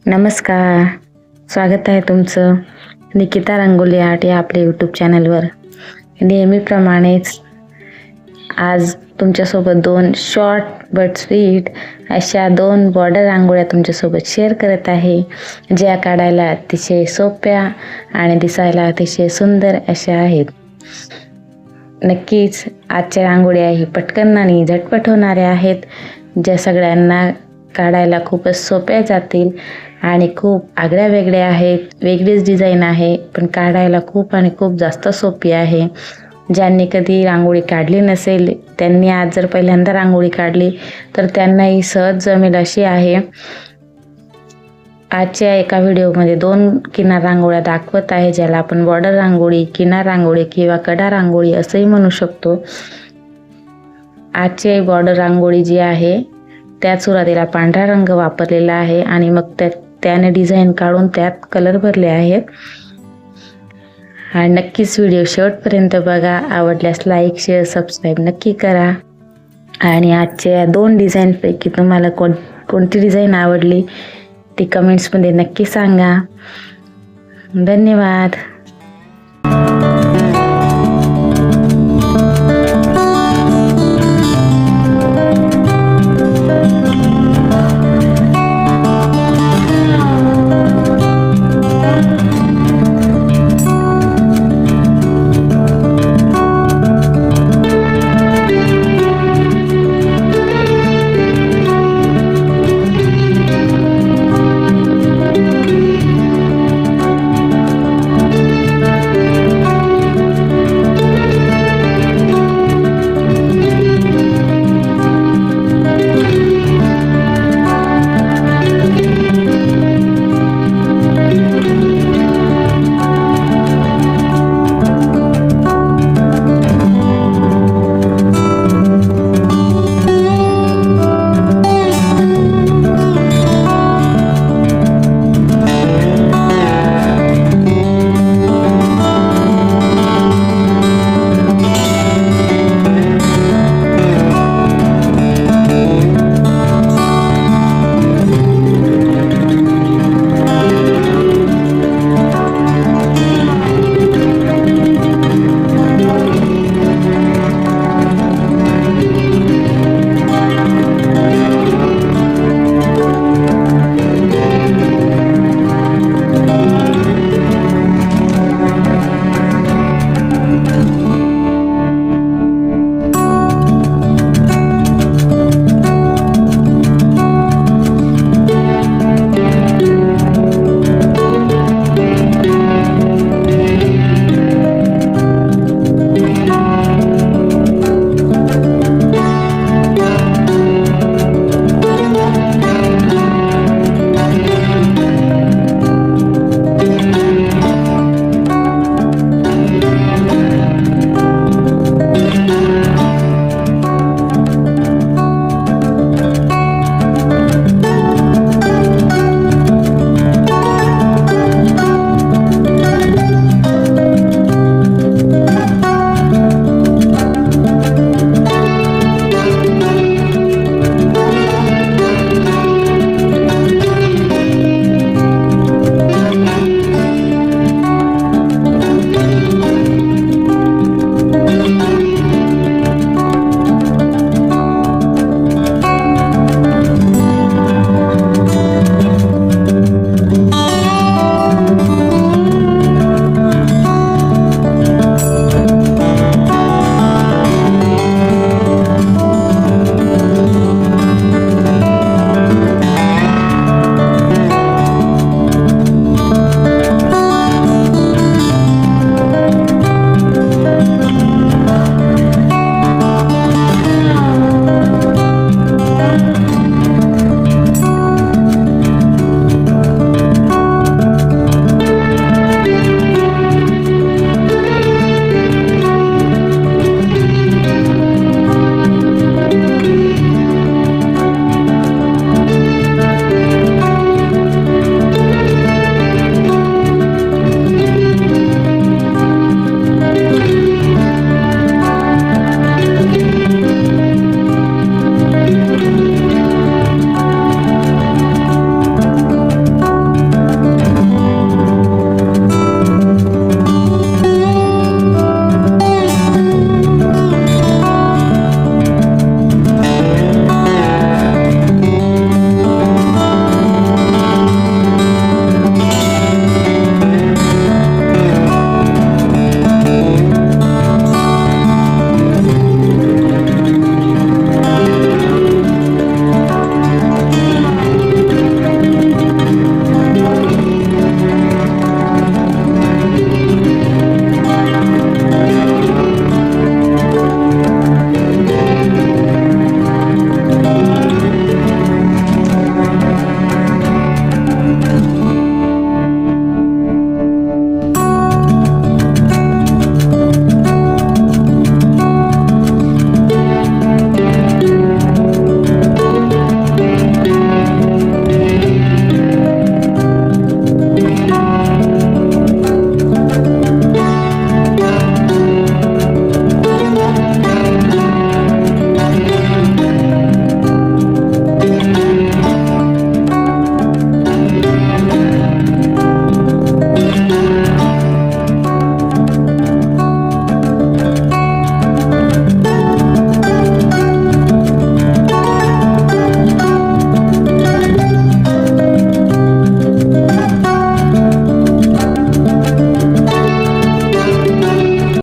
नमस्कार, स्वागत आहे तुमचं निकिता रंगोली आर्ट या आपल्या यूट्यूब चॅनलवर. नेहमीप्रमाणेच आज तुमच्यासोबत 2 शॉर्ट बट स्वीट अशा 2 बॉर्डर रांगोळ्या तुमच्यासोबत शेअर करत आहे, ज्या काढायला अतिशय सोप्या आणि दिसायला अतिशय सुंदर अशा आहेत. नक्कीच आजच्या रांगोळ्या ही पटकन आणि झटपट होणाऱ्या आहेत, ज्या सगळ्यांना काढायला खूपच सोप्या जातील आणि खूप आगळ्या वेगळ्या आहेत. वेगळीच डिझाईन आहे, पण काढायला खूप आणि खूप जास्त सोपी आहे. ज्यांनी कधी रांगोळी काढली नसेल त्यांनी आज जर पहिल्यांदा रांगोळी काढली तर त्यांनाही सहज जमेल अशी आहे. आजच्या एका व्हिडिओमध्ये 2 किनार रांगोळ्या दाखवत आहे, ज्याला आपण बॉर्डर रांगोळी, किनार रांगोळी किंवा कडा रांगोळी असंही म्हणू शकतो. आजची बॉर्डर रांगोळी जी आहे त्यात सुरुवातीला पांढरा रंग वापरलेला आहे आणि मग त्याने डिझाईन काढून त्यात कलर भरले आहेत. आणि नक्कीच व्हिडिओ शेवटपर्यंत बघा. आवडल्यास लाईक, शेअर, सबस्क्राईब नक्की करा. आणि आजच्या 2 डिझाईनपैकी तुम्हाला कोणती डिझाईन आवडली ती कमेंट्समध्ये नक्की सांगा. धन्यवाद.